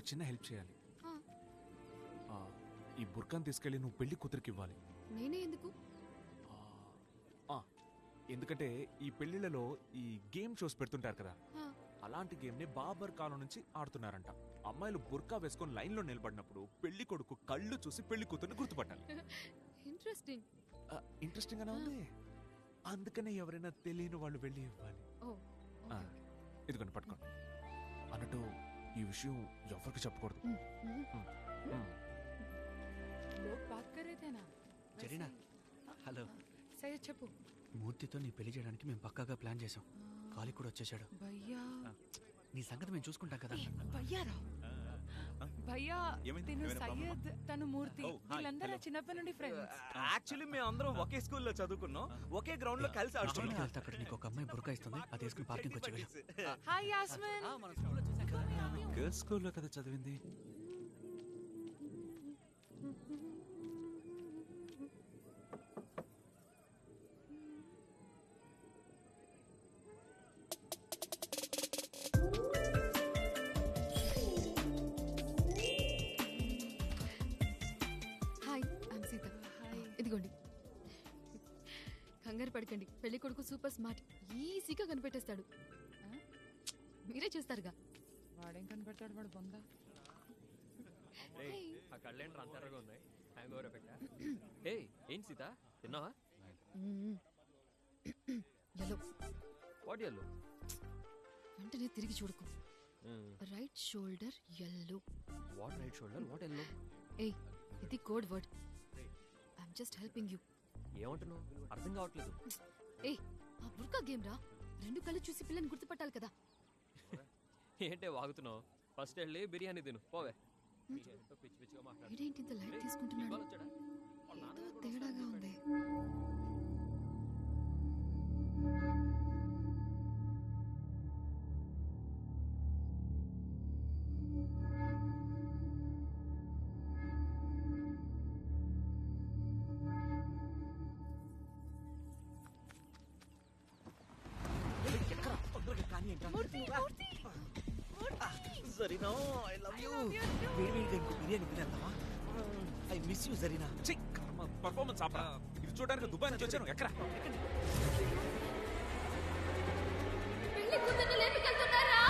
చిన్న హెల్ప్ చేయాలి. ఆ, ఈ బుర్కాన్ తీసుకెళ్ళి నువ్వు పెళ్లి కూతురికి ఇవ్వాలి. నేనే ఎందుకు? ఎందుకంటే ఈ పెళ్లిళ్లలో ఈ గేమ్ షోస్ పెడుతుంటారు కదా, ఆ, అలాంటి గేమ్ ని బాబర్ కాలం నుంచి ఆడుతున్నారంట. అమ్మాయిలు బుర్కా వేసుకొని లైన్ లో నిలబడినప్పుడు పెళ్లి కొడుకు కళ్ళు చూసి పెళ్లి కూతుర్ని గుర్తుపట్టాలి. ఇంట్రెస్టింగ్. ఇంట్రెస్టింగ్ గానే ఉంది. అందుకనే ఎవరైనా తెలియని వాళ్ళు వెళ్ళి ఇవ్వాలి. ఓ, ఆ, ఓకే. ఇదిగోండి పట్టుకోండి. అన్నట్టు ఈ విషయం ఎవరికి చెప్పకూడదు. మ్మ్, మ్మ్. మ్మ్. लोग बात कर रहे थे ना. జరీనా, హలో. సరే చెప్పు. మూర్తితో నీ పెళ్లి చేయడానికి మేము పక్కాగా ప్లాన్ చేసాం. కాలి కూడా వచ్చేసాడు. భయ్యా నీ సంగతి మేము చూసుకుంటాం కదా. భయ్యా రావు. భయ్యా తిను సయ్యద్, తను మూర్తి, వీళ్ళందరూ చిన్నప్పటి నుండి ఫ్రెండ్స్. యాక్చువల్లీ మేము అందరం ఒకే స్కూల్లో చదువుకున్నాం, ఒకే గ్రౌండ్ లో కలిసి ఆడుతున్నాం. వెళ్తే అక్కడ నీకు ఒక అమ్మాయి బుర్కా ఇస్తుంది, అది వేసుకుని పార్కింగ్ వచ్చి హాయ్ యాస్మిన్. గర్ల్స్ స్కూల్లో కదా చదివింది. Hi, I'm Sita. ఇదిగోండి. కంగారు పడకండి, పెళ్లి కొడుకు సూపర్ స్మార్ట్, ఈజీగా కనిపెట్టేస్తాడు. మీరే చేస్తారుగా. వాడేం కనబడతాడు, వాడు బొంద. Hey. ఆ కళ్ళేంటి అంతరగా ఉన్నాయి, హ్యాంగ్ ఓవర్ ఎఫెక్టా? ఏ ఏంటి సీత, తిన్నావా? ఎల్లో. What yellow? వెంటనే తిరిగి చూడకు. Right shoulder yellow. What right shoulder, what yellow? ఏయ్, ఇది code word. I'm just helping you. ఏమంటున్నావు, అర్థం కావట్లేదు. ఏయ్, ఆ బుర్కా గేమ్ రా. రెండు కళ్ళు చూసి పిల్లని గుర్తుపట్టాలి కదా. ఏంటే వాగుతున్నావు? ఫస్ట్ వెళ్ళి బిర్యానీ తిను పోవే. పిచ్చి పిచ్చిగా మాట్లాడు. ఇదేంటి ఇంత లైట్ తీసుకుంటున్నాడు? వచ్చాడా? ఏదో తేడాగా ఉంది. Zarina, I love you. వేడివేడిగా ఇంకో బిర్యానీ తినేద్దామా? I miss you Zarina. Performance ఆపరా. ఇది చూడడానికి దుబాయ్ నుంచి వచ్చాను. ఎక్కడ పెళ్లి కూతుర్ని లేపుకెళ్తున్నారా?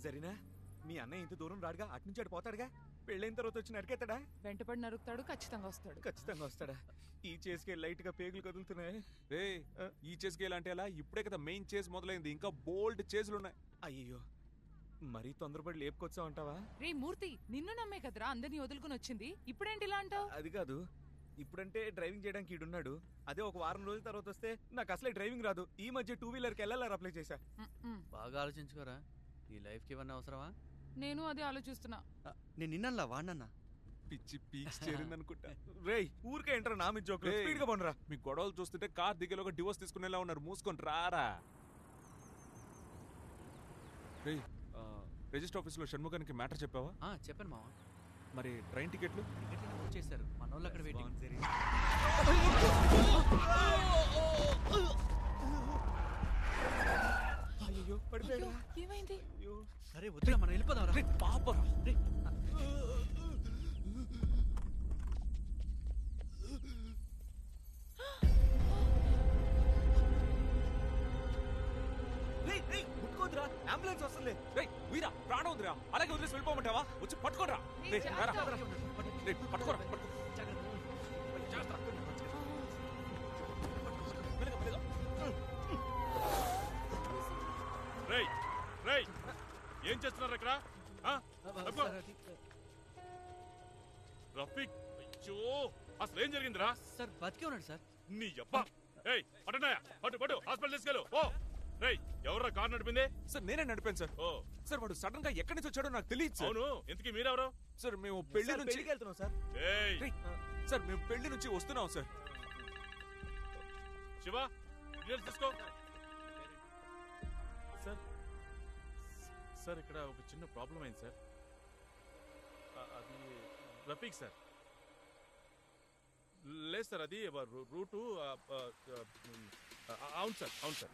జరీనా, మీ అన్నయ్య ఇంత దూరం రాడుగా, అటు నుంచి అటు పోతాడుగా. పెళ్ళైన తర్వాత వచ్చి నరికేస్తాడా? వెంటపడి నరుకుతాడు, ఖచ్చితంగా వస్తాడు. ఖచ్చితంగా వస్తాడా? ఈ చేసుకే లైట్ గా పేగులు కదులుతున్నాయి. ఈ చేస్కి ఎలాంటి ఎలా? ఇప్పుడే కదా మెయిన్ చేస్ మొదలైంది, ఇంకా బోల్డ్ చేసులు ఉన్నాయి. అయ్యో, మరీ తొందరపడి లేపుకొచ్చావు అంటావా? రే మూర్తి, నిన్ను నమ్మే కదరా అందరినీ వదులుకుని వచ్చింది, ఇప్పుడేంటి ఇలా అంటావు? అది కాదు, ఇప్పుడంటే డ్రైవింగ్ చేయడానికి ఈడున్నాడు. అదే ఒక వారం రోజుల తర్వాత వస్తే నాకు అసలే డ్రైవింగ్ రాదు. ఈ మధ్య 2 వీలర్కి ఎల్ఎల్ఆర్ అప్లై చేశా. బాగా ఆలోచించుకోరా, ఈ లైఫ్కి ఇవన్నీ అవసరమా? నేను అదే ఆలోచిస్తున్నా. నేను నిన్నల్లా వాడినన్నా. పిచ్చి పీక్స్ చేరింది అనుకుంటా. రేయ్, ఊరికే ఎంటర్ నా మీద జోకులు. రేయ్, స్పీడ్ గా పోనరా. మీ గొడవలు చూస్తుంటే కార్ దిగేలోగా డివోర్స్ తీసుకునేలా ఉన్నారు. మూసుకొని రారా. రేయ్, రిజిస్టర్ ఆఫీస్లో షణ్ముఖానికి మ్యాటర్ చెప్పావా? చెప్పాను మావా. మరి ట్రైన్ టికెట్లు టికెట్లు బుక్ చేశారు, మన వాళ్ళు అక్కడ వెయిటింగ్. అయ్యో, పడిపోయాడు. ఏమైంది? సరే వద్దురా, మనం వెళ్ళిపోదాం. రే పాపరా. అంబులెన్స్ వస్తుంది. రేయ్ వీరా ప్రాణం ఉందిరా, అలాగే వదిలేసి వెళ్ళిపోమంటావా? వచ్చి పట్టుకోరా. రేయ్ రారా. రేయ్ పట్టుకోరా. రేయ్ రేయ్ ఏం చేస్తున్నారు ఇక్కడ? రఫీక్, అయ్యో అసలు ఏం జరిగిందిరా? సార్ బతికే ఉన్నాడు సార్. నీ అబ్బా. ఏయ్ పట్టున్నాయా, పట్టు హాస్పిటల్ తీసుకెళ్ళు. ఓ రేయ్, ఎవర్రా కార్ నడిపింది? సార్ నేనే నడిపాను సార్. ఓ సార్ వాడు సడన్ గా ఎక్కడి నుంచి వచ్చాడో నాకు తెలియదు సార్. అవును, ఇంతకీ మీరెవరు? సార్ మేము పెళ్లి సార్, నుంచి పెళ్లికి వెళ్తున్నాం సార్. ఏయ్ రేయ్, సార్ మేము పెళ్లి నుంచి వస్తున్నాం సార్. శివ, డీటెయిల్స్ తీసుకో. సార్ సార్ ఇక్కడ ఒక చిన్న ప్రాబ్లం అయింది సార్. అది రఫీక్ సార్. లేదు సార్, అది రూటు. అవును సార్, అవును సార్.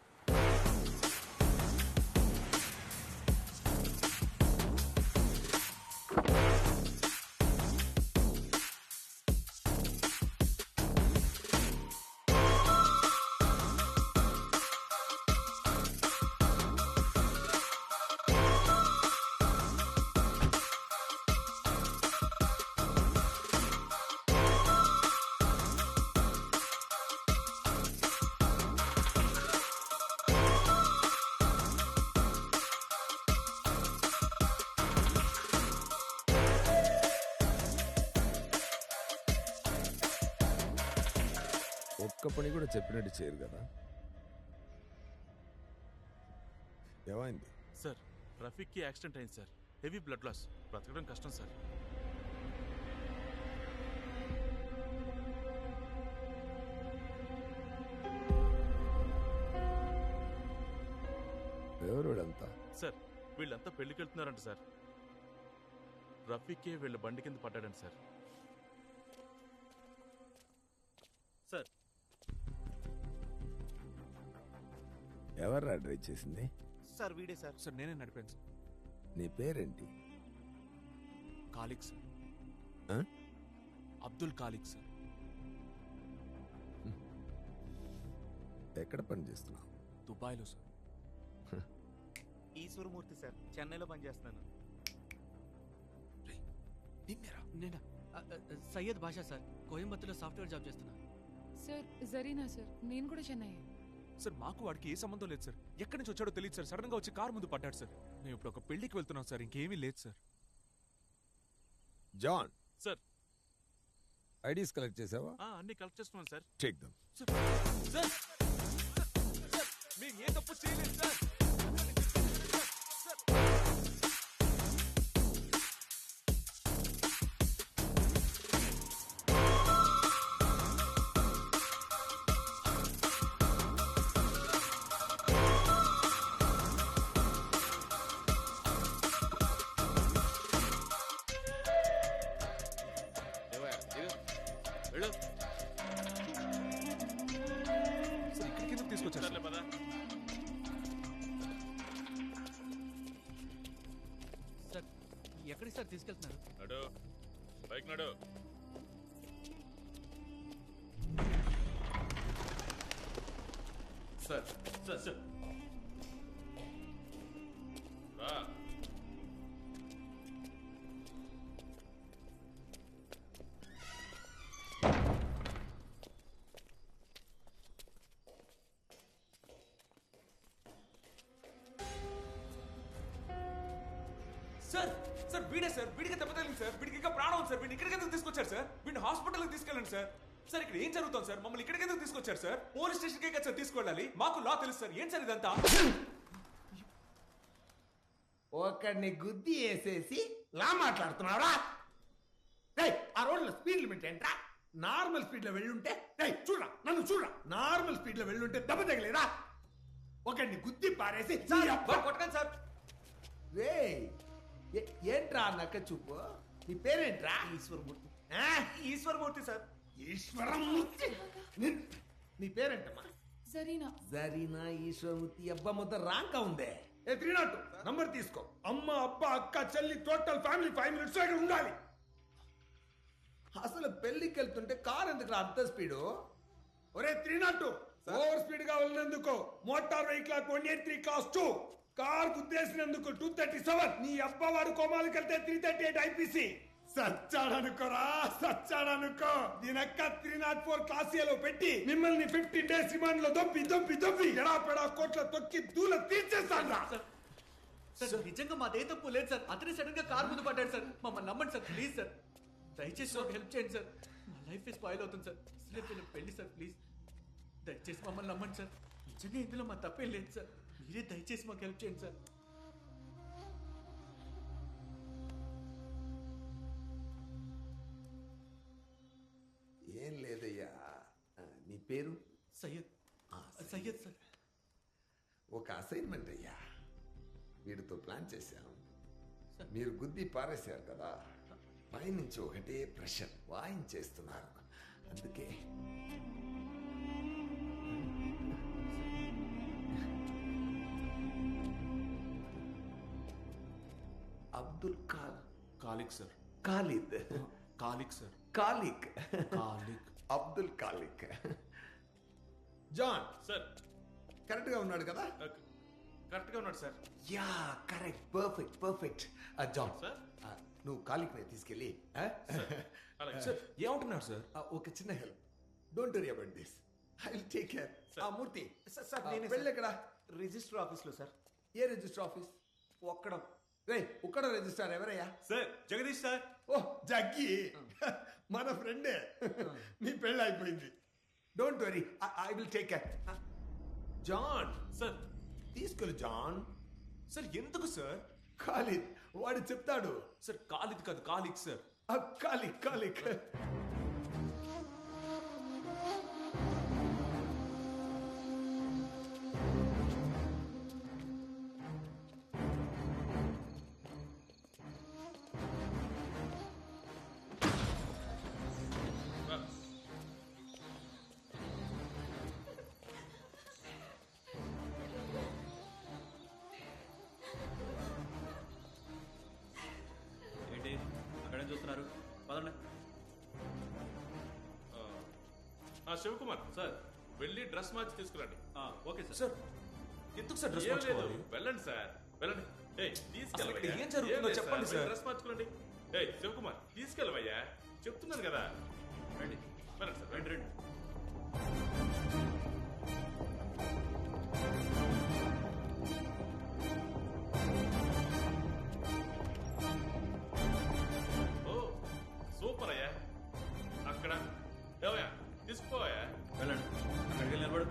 ఒక్క పని కూడా చెప్పినట్టు చేయరు కదా. ఏమైంది? సార్ రఫీక్కి యాక్సిడెంట్ అయింది సార్. Heavy blood loss. బ్రతకడం కష్టం సార్. ఎవరుడంతా? సార్ వీళ్ళంతా పెళ్లికి వెళ్తున్నారంట సార్. రఫీక్కే వీళ్ళ బండి కింద పడ్డాడంట సార్. సార్ ఎవర్రా డ్రైవ్ చేసింది? సార్ వీడే సార్. సార్ నేనే నడిపాను సార్. నీ పేరేంటి? ఖాలిక్ సార్. ఆ? అబ్దుల్ ఖాలిక్ సార్. ఎక్కడ పని చేస్తున్నావు? దుబాయ్లో సార్. ఈశ్వరమూర్తి సార్, చెన్నైలో పనిచేస్తున్నాను. నేనా? సయ్యద్ బాషా సార్, కోయంబత్తూర్లో సాఫ్ట్వేర్ జాబ్ చేస్తున్నా. సార్ జరీనా సార్, నేను కూడా చెన్నై. సార్ మాకు వాడికి ఏ సంబంధం లేదు సార్. ఎక్కడి నుంచి వచ్చాడో తెలియదు సార్. సడన్ గా వచ్చి కారు ముందు పడ్డాడు సార్. మేము ఇప్పుడు ఒక పెళ్లికి వెళ్తున్నాం సార్. ఇంకేమీ లేదు sir. John sir. IDs collect చేసావా? అన్ని కలెక్ట్ చేస్తున్నాను సార్. Take them. సార్ మేము ఏ తప్పు చేయలేదు సార్. సార్ ఇక్కడికి ఎందుకు తీసుకొచ్చారు సార్? సార్ ఎక్కడికి సార్ తీసుకెళ్తున్నారు? నడు, బైక్ నడు. సార్ సార్ సార్ రా. సార్ సార్ వీడే సార్. వీడికి దెబ్బ తగిలింది సార్. వీడికి ఇంకా ప్రాణం ఉంది సార్. వీడిని ఇక్కడికి ఎందుకు తీసుకొచ్చారు సార్? వీడిని హాస్పిటల్కి తీసుకెళ్ళండి సార్. సార్ ఇక్కడ ఏం జరుగుతుంది సార్? మమ్మల్ని ఇక్కడికి ఎందుకు తీసుకొచ్చారు సార్? పోలీస్ స్టేషన్కే కదా సార్ తీసుకెళ్ళాలి. మాకు లా తెలుసు సార్. ఏం సార్ ఇదంతా? ఒకడిని గుద్ది వేసేసి లా మాట్లాడుతున్నావురా? ఆ రోడ్లో స్పీడ్ లిమిట్ ఏంట్రా? నార్మల్ స్పీడ్ లో వెళ్ళుంటే చూడరా, నన్ను చూడరా, నార్మల్ స్పీడ్ లో వెళ్ళుంటే దెబ్బ తగిలేదా? ఒకడిని గుద్ది పారేసి కొట్టకండి సార్. ఏంట్రా నక్క చూపు? నీ పేరేంట్రా? ఈశ్వరమూర్తి. ఈశ్వరమూర్తి సార్. ఈశ్వరమూర్తి. నీ పేరేంటమ్మా? జరీనా. జరీనా ఈశ్వరమూర్తి. అబ్బా ముద్ద రాంకా ఉందే. 302 నంబర్ తీసుకో. అమ్మ అబ్బా అక్క చెల్లి టోటల్ ఫ్యామిలీ 5 minutes ఇక్కడ ఉండాలి. అసలు పెళ్లికి వెళ్తుంటే కార్ ఎందుకు అంత స్పీడు? ఒరే 302 ఓవర్ స్పీడ్ గా వెళ్ళినందుకు మోటార్ వెహికల్ 183 క్లాస్ 2 కార్ గుద్దేసినందుకు 237, నీ అబ్బవాడు కోమాలకు వెళ్తే 338 ఐపీసీ. సచ్చాడనుకోరా, సచ్చాడనుకో. దీనక్క 304 క్లాసియాలో పెట్టి మిమ్మల్ని 15 డేస్ రిమాండ్ లో దొబ్బి ఎడాపెడా కోట్ల తొక్కి దూల తీర్చేస్తాను. సార్ నిజంగా మాదే తప్పు లేదు సార్. అతనే సడన్ గా కార్ ముందు పడ్డాడు సార్. మమ్మల్ని నమ్మండి సార్, ప్లీజ్ సార్. దయచేసి మాకు హెల్ప్ చేయండి సార్. మా లైఫ్ స్పాయిల్ అవుతుంది సార్. అసలే పెళ్లి సార్, ప్లీజ్ దయచేసి మమ్మల్ని నమ్మండి సార్. నిజంగా ఇందులో మా తప్పేం లేదు సార్. మీరే దయచేసి మాకు హెల్ప్ చేయండి సార్. ఏం లేదయ్యా. నీ పేరు? సయ్యద్. సయ్యద్ సార్. ఒక అసైన్మెంట్ అయ్యా. వీడితో ప్లాన్ చేశాం. మీరు గుద్ది పారేశారు కదా, పైనుంచి ఒకటే ప్రెషర్ వాయించేస్తున్నారు. అందుకే Abdul Khaliq sir. Khalid. Khaliq sir. Khaliq. Khaliq. Abdul Khaliq. John sir correct గా ఉన్నాడు కదా? కరెక్ట్ గా ఉన్నాడు sir. Yeah correct, perfect. John sir? నువ్వు కాలిక్ ని తీసుకెళ్ళి అలాగే సార్ ఏమంటున్నారు సార్? ఒక చిన్న help. Don't worry about this, I will take care. Murthy sir వెళ్ళి ఎక్కడ? రిజిస్టర్ ఆఫీస్ లో సార్. ఏ రిజిస్టర్ ఆఫీస్? ఒక్కడం. రే ఉక్కడ రిజిస్టర్ ఎవరయ్యా? Sir Jagadish sir. ఓ జగ్గి, మన ఫ్రెండే. నీ పెళ్ళి అయిపోయింది. Don't worry, I will take care. John sir. తీసుకెళ్ళు జాన్. సార్ ఎందుకు సార్? ఖాలిద్ వాడు చెప్తాడు. సార్ కాలిద్ కాదు, కాలిక్ సార్. కాలిక్. ఏంటి అక్కడేం చూస్తున్నారు? పదండి. శివకుమార్ సార్, వెళ్ళి డ్రెస్ మార్చి తీసుకురండి. Okay sir. సార్ ఎందుకు సార్ డ్రెస్ ఏం లేదు, మార్చుకోవాలి? వెళ్ళండి సార్, వెళ్ళండి. అసలు ఇక్కడ ఏం జరుగుతుందో చెప్పండి సార్. డ్రెస్ మార్చుకోండి. శివకుమార్ తీసుకెళ్ళవయ్యా, చెప్తున్నాను కదా. రండి వెళ్ళండి సార్, రండి రండి. ఓ సూపర్ అయ్యా. అక్కడ ఏవయ్యా తీసుకుపోవయ్యా. వెళ్ళండి, అక్కడికి వెళ్ళి నిలబడు.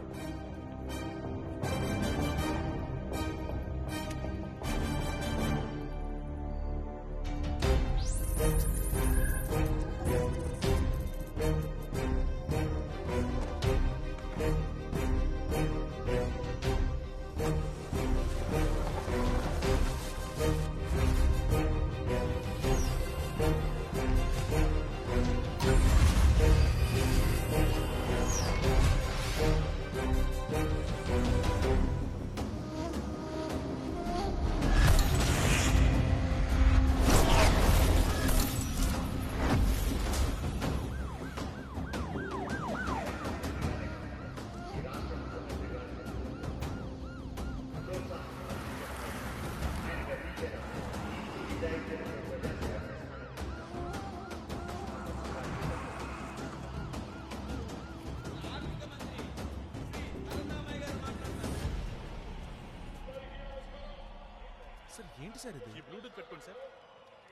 సార్ ఏంటి సార్ ఇది? ఈ బ్లూటూత్ పెట్టుకోండి సార్.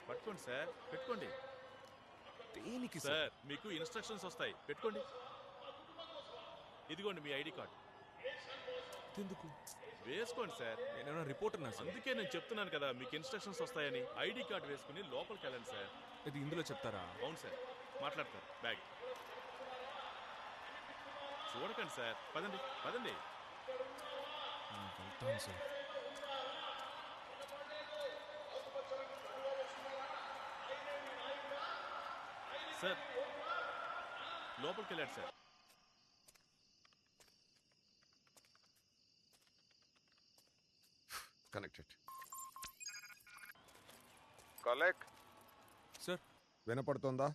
పట్టుకోండి సార్, పెట్టుకోండి. దేనికి సార్? సార్ మీకు ఇన్స్ట్రక్షన్స్ వస్తాయి, పెట్టుకోండి. ఇదిగోండి మీ ఐడి కార్డ్. ఎందుకు? వేసుకోండి సార్. నేనేమైనా రిపోర్టర్ నా సార్? అందుకే నేను చెప్తున్నాను కదా మీకు ఇన్స్ట్రక్షన్స్ వస్తాయని. ఐడి కార్డ్ వేసుకుని లోపలికి వెళ్ళండి సార్. ఇది ఇందులో చెప్తారా? అవును సార్, మాట్లాడతారు. బ్యాగ్ చూడకండి సార్. పదండి పదండి. వెళ్తాను సార్. సార్ లోపలికి వెళ్ళాడు సార్. కనెక్టెడ్. కలెక్ట్ సార్ వినపడుతోందా?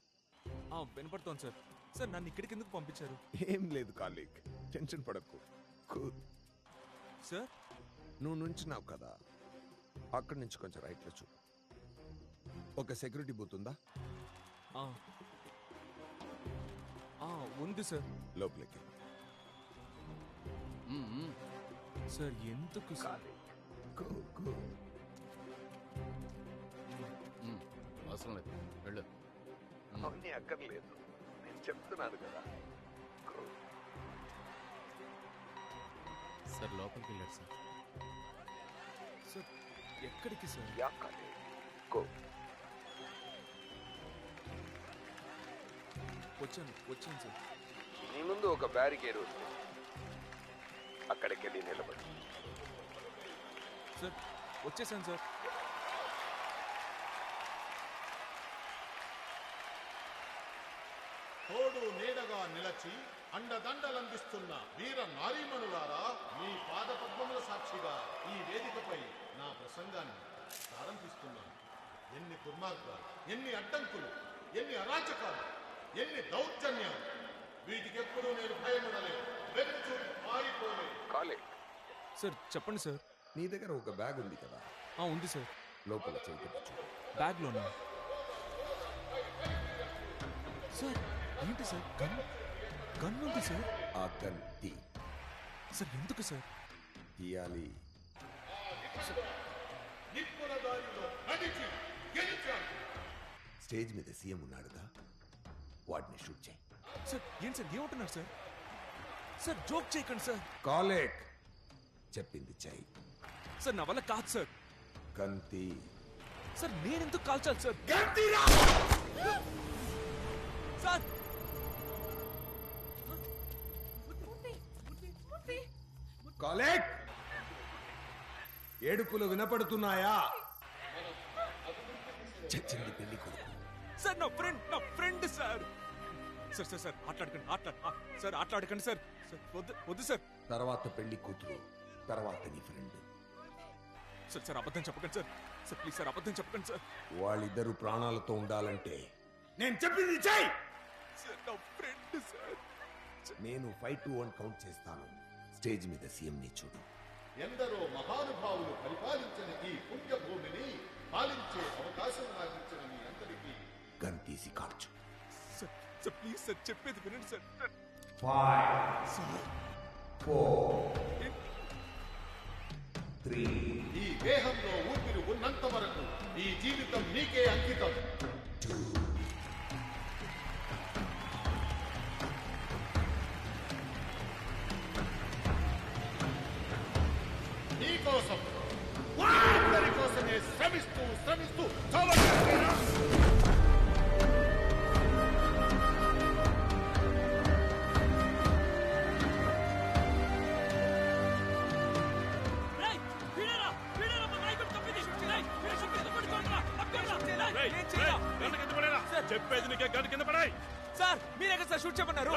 వినపడుతోంది సార్. సార్ నన్ను ఇక్కడికి ఎందుకు పంపించారు? ఏం లేదు కాలిక్, టెన్షన్ పడకు. కూల్. సార్ నువ్వు నుంచున్నావు కదా, అక్కడి నుంచి కొంచెం రైట్లో చూడు. ఒక సెక్యూరిటీ బూత్ ఉందా? ఉంది సార్. లోపలికి సార్ ఎందుకు సార్? అవసరం లేదు, వెళ్ళు. అవన్నీ అక్కర్లేదు, నేను చెప్తున్నాను కదా. సార్ లోపలికి వెళ్ళాడు సార్. సార్ ఎక్కడికి సార్? వచ్చాను సార్. నీ ముందు ఒక బ్యారికేడ్ ఉంది, అక్కడికి వెళ్ళి నిలబడి. సార్ వచ్చేసాను సార్. తోడు నీడగా నిలచి అండదండలందిస్తున్న వీర నారీమణులారా, మీ పాదపద్మముల సాక్షిగా ఈ వేదికపై నా ప్రసంగాన్ని ప్రారంభిస్తున్నాను. ఎన్ని దుర్మార్గాలు, ఎన్ని అడ్డంకులు, ఎన్ని అరాచకాలు, ఎన్ని దౌర్జన్యాలు, వీటికెప్పుడూ నేను భయపడలేదు, వెనుచు పారిపోలేదు. కాలేజ్ సార్ చెప్పండి సార్. నీ దగ్గర ఒక బ్యాగ్ ఉంది కదా? ఉంది సార్. లోపల చేతి చూడు. బ్యాగ్లోనా? సార్ ఏంటి సార్? గన్ ఉంది సార్. ఆ గన్ తీ. సార్ ఎందుకు సార్? తీయాలి. నిప్పుల దారిలో నడిచి గెలిచాను. స్టేజ్ మీద సీఎం ఉన్నాడుగా, వాడిని షూట్ చేయి. సార్ ఏంటి సార్ ఏమంటున్నారు సార్? సార్ జోక్ చేయకండి సార్. కాలేక్ చెప్పింది చెయ్యి. సార్ నా వల్ల కాదు సార్. గంతి. సార్ నేనెందుకు కాల్చాలి సార్? సార్ కాలేక్, ఏడుపులు వినపడుతున్నాయా? చచ్చింది పెళ్లి కొడుకు. సార్ నా friend sir. Sir sir sir ఆటలాడకండి సార్. వద్దు సార్. తర్వాత పెళ్లి కూతురు, తర్వాత నీ ఫ్రెండ్. సార్ అబద్ధం చెప్పకండి సార్. సార్ ప్లీజ్ సార్ అబద్ధం చెప్పకండి సార్. వాళ్ళిద్దరు ప్రాణాలతో ఉండాలంటే నేను చెప్పింది చెయ్యి. సార్ నా ఫ్రెండ్ సార్. నేను 5 to 1 కౌంట్ చేస్తాను. స్టేజ్ మీద సీఎం ని చూడు. ఎందరో మహానుభావులు పరిపాలించిన ఈ పుణ్యభూమిని పాలించే అవకాశం నాకు ఇచ్చిన మీ అందరికీ గన్ తీసి కాల్చు. సార్ ప్లీజ్ సార్ చెప్పేది వినండి సార్. 5 4 3 ఈ దేహంలో ఊపిరి ఉన్నంత వరకు ఈ జీవితం నీకే అంకితం. 2 నీకోసం, అందరి కోసమే శ్రమిస్తూ చావగలిగినా చెప్పేది నీకే గన్ కింద పడాయి. సార్ మీరే కదా సార్ షూట్ చేయమన్నారు.